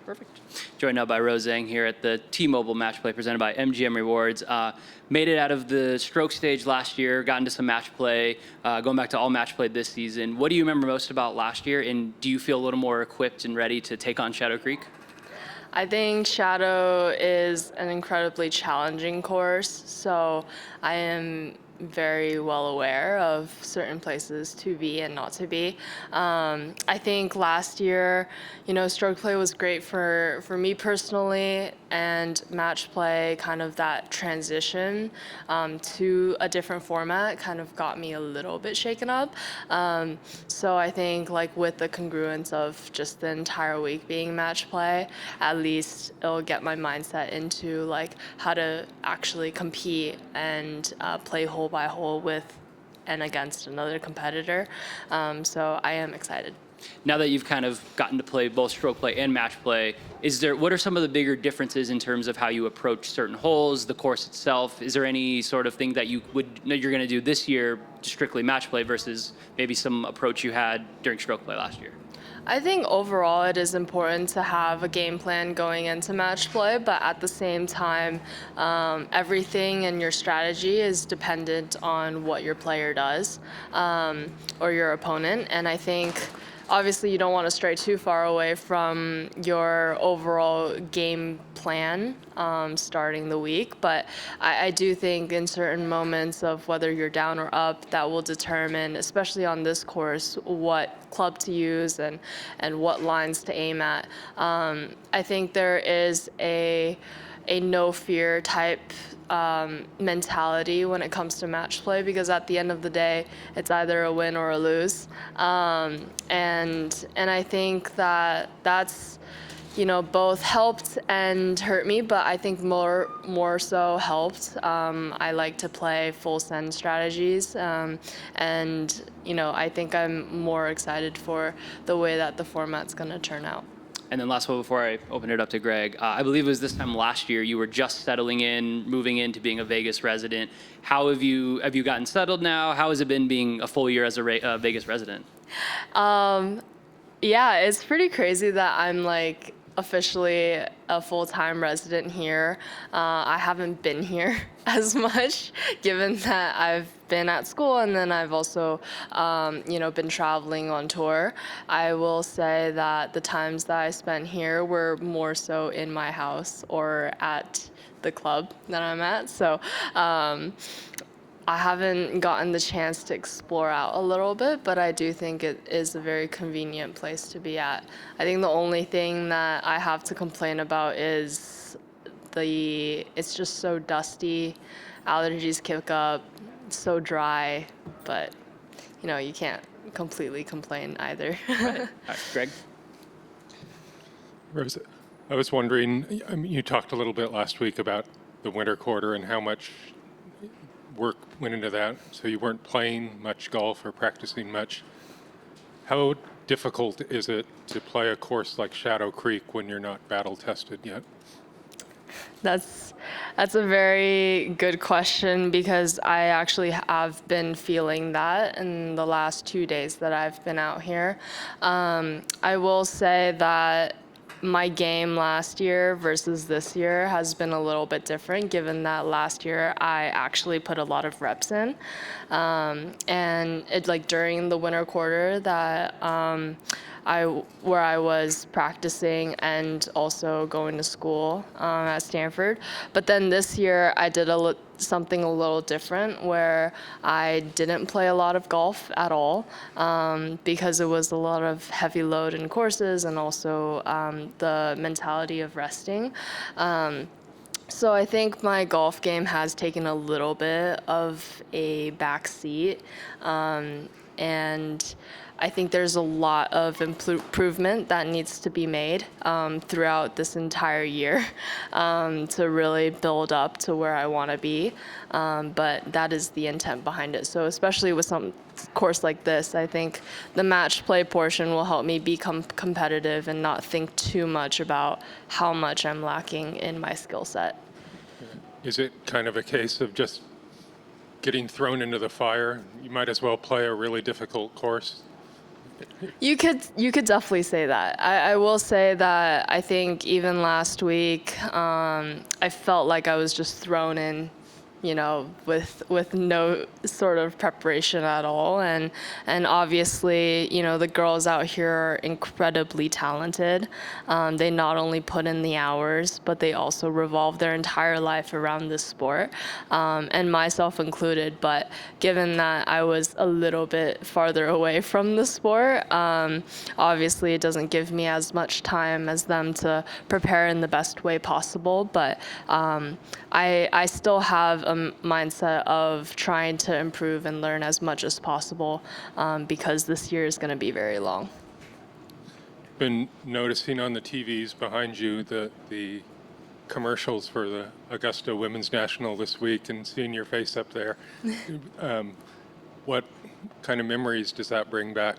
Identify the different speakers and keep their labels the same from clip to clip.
Speaker 1: Perfect. Joined now by Zhang here at the T-Mobile Match Play presented by MGM Rewards. Made it out of the stroke stage last year, got into some match play, going back to all match play this season. What do you remember most about last year, and do you feel a little more equipped and ready to take on Shadow Creek?
Speaker 2: I think Shadow is an incredibly challenging course, so I am very well aware of certain places to be and not to be. I think last year, stroke play was great for me personally, and match play, kind of that transition to a different format kind of got me a little bit shaken up. So I think with the congruence of just the entire week being match play, at least it'll get my mindset into how to actually compete and play hole by hole with and against another competitor. So I am excited.
Speaker 1: Now that you've kind of gotten to play both stroke play and match play, what are some of the bigger differences in terms of how you approach certain holes, the course itself? Is there any sort of thing that you're going to do this year, strictly match play, versus maybe some approach you had during stroke play last year?
Speaker 2: I think overall it is important to have a game plan going into match play, but at the same time, everything in your strategy is dependent on what your player does or your opponent. And I think obviously you don't want to stray too far away from your overall game plan starting the week, but I do think in certain moments of whether you're down or up, that will determine, especially on this course, what club to use and what lines to aim at. I think there is a no fear type mentality when it comes to match play, because at the end of the day, it's either a win or a lose. And I think that's both helped and hurt me, but I think more so helped. I like to play full send strategies, and I think I'm more excited for the way that the format's going to turn out.
Speaker 1: And then last one before I open it up to Greg, I believe it was this time last year you were just settling in, moving into being a Vegas resident. How have you gotten settled now? How has it been being a full year as a Vegas resident?
Speaker 2: Yeah, it's pretty crazy that I'm officially a full-time resident here. I haven't been here as much, given that I've been at school and then I've also, been traveling on tour. I will say that the times that I spent here were more so in my house or at the club that I'm at. So I haven't gotten the chance to explore out a little bit, but I do think it is a very convenient place to be at. I think the only thing that I have to complain about is it's just so dusty, allergies kick up, it's so dry, but you can't completely complain either.
Speaker 1: Right. All right, Greg?
Speaker 3: Rose, I was wondering, you talked a little bit last week about the winter quarter and how much work went into that, so you weren't playing much golf or practicing much. How difficult is it to play a course like Shadow Creek when you're not battle tested yet?
Speaker 2: That's a very good question, because I actually have been feeling that in the last 2 days that I've been out here. I will say that my game last year versus this year has been a little bit different, given that last year I actually put a lot of reps in. And it during the winter quarter that where I was practicing and also going to school at Stanford. But then this year I did something a little different, where I didn't play a lot of golf at all because it was a lot of heavy load in courses and also the mentality of resting. So I think my golf game has taken a little bit of a back seat, and I think there's a lot of improvement that needs to be made throughout this entire year to really build up to where I want to be. But that is the intent behind it. So especially with some course like this, I think the match play portion will help me become competitive and not think too much about how much I'm lacking in my skill set.
Speaker 3: Is it kind of a case of just getting thrown into the fire? You might as well play a really difficult course
Speaker 2: You could definitely say that. I will say that I think even last week, I felt like I was just thrown in, with no sort of preparation at all. And obviously, the girls out here are incredibly talented. They not only put in the hours, but they also revolve their entire life around this sport, and myself included. But given that I was a little bit farther away from the sport, obviously it doesn't give me as much time as them to prepare in the best way possible. But I still have a mindset of trying to improve and learn as much as possible, because this year is going to be very long.
Speaker 3: Been noticing on the TVs behind you the commercials for the Augusta Women's National this week and seeing your face up there. What kind of memories does that bring back?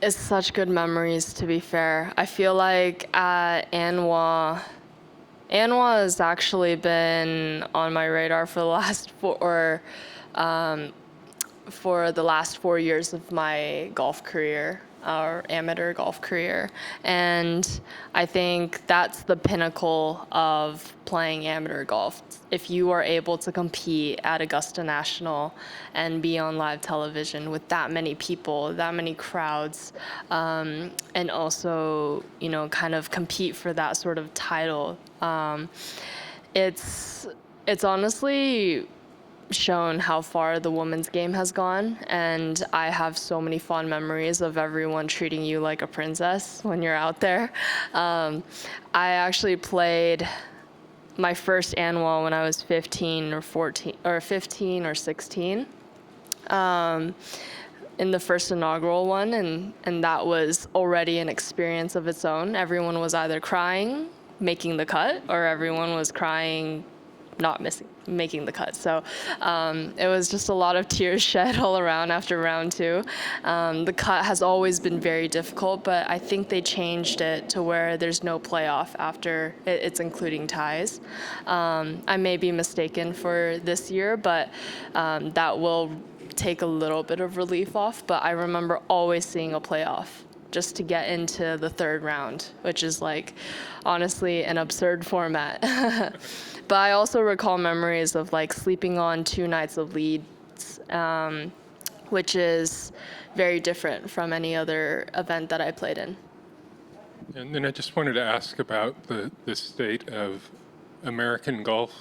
Speaker 2: It's such good memories, to be fair. I feel like at Anwa has actually been on my radar for the last 4 years of my golf career, or amateur golf career. And I think that's the pinnacle of playing amateur golf. If you are able to compete at Augusta National and be on live television with that many people, that many crowds, and also, kind of compete for that sort of title, it's honestly shown how far the women's game has gone, and I have so many fond memories of everyone treating you like a princess when you're out there. I actually played my first annual when I was 15 or 16. In the first inaugural one, and that was already an experience of its own. Everyone was either crying making the cut, or everyone was crying not making the cut. So it was just a lot of tears shed all around after round two. The cut has always been very difficult, but I think they changed it to where there's no playoff after it's including ties. I may be mistaken for this year, but that will take a little bit of relief off. But I remember always seeing a playoff just to get into the third round, which is honestly an absurd format. But I also recall memories of sleeping on 2 nights of leads, which is very different from any other event that I played in.
Speaker 3: And then I just wanted to ask about the state of American golf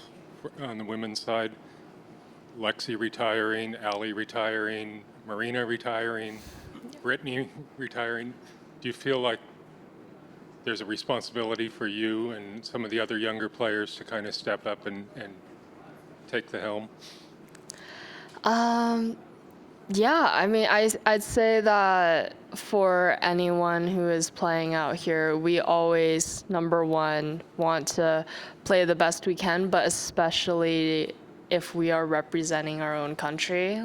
Speaker 3: on the women's side. Lexi retiring, Allie retiring, Marina retiring, Brittany retiring. Do you feel like there's a responsibility for you and some of the other younger players to kind of step up and take the helm?
Speaker 2: Yeah, I mean, I'd say that for anyone who is playing out here, we always, number one, want to play the best we can, but especially if we are representing our own country.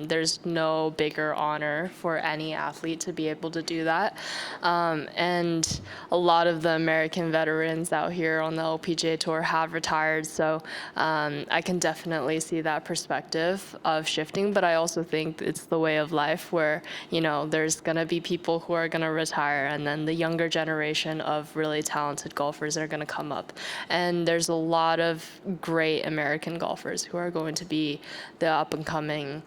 Speaker 2: There's no bigger honor for any athlete to be able to do that. And a lot of the American veterans out here on the LPGA Tour have retired, so I can definitely see that perspective of shifting, but I also think it's the way of life where, there's gonna be people who are gonna retire, and then the younger generation of really talented golfers are gonna come up. And there's a lot of great American golfers who are going to be the up-and-coming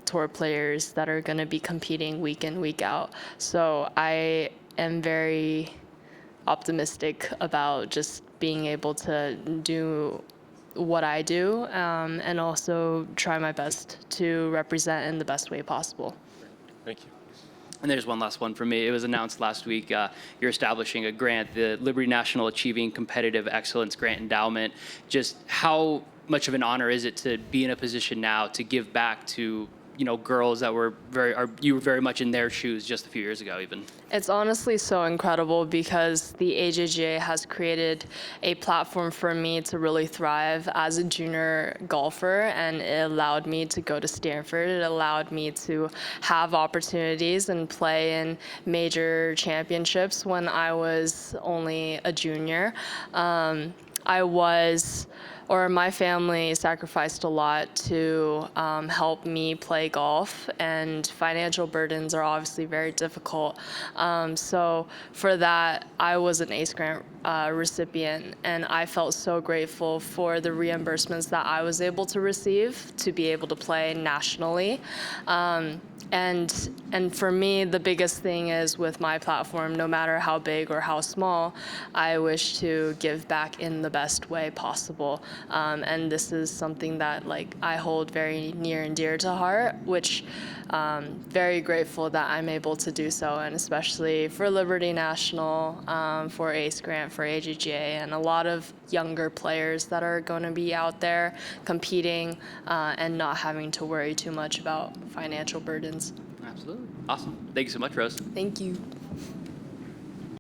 Speaker 2: tour players that are going to be competing week in, week out. So I am very optimistic about just being able to do what I do, and also try my best to represent in the best way possible.
Speaker 3: Thank you.
Speaker 1: And there's one last one for me. It was announced last week, you're establishing a grant, the Liberty National Achieving Competitive Excellence Grant Endowment. Just how much of an honor is it to be in a position now to give back to girls that you were very much in their shoes just a few years ago even?
Speaker 2: It's honestly so incredible because the AJGA has created a platform for me to really thrive as a junior golfer, and it allowed me to go to Stanford. It allowed me to have opportunities and play in major championships when I was only a junior. I was or my family sacrificed a lot to help me play golf, and financial burdens are obviously very difficult. So for that, I was an ACE grant recipient, and I felt so grateful for the reimbursements that I was able to receive to be able to play nationally. And for me, the biggest thing is with my platform, no matter how big or how small, I wish to give back in the best way possible. And this is something that I hold very near and dear to heart, which very grateful that I'm able to do so, and especially for Liberty National, for ACE Grant, for AGGA, and a lot of younger players that are going to be out there competing and not having to worry too much about financial burdens.
Speaker 1: Absolutely. Awesome. Thank you so much, Rose.
Speaker 2: Thank you.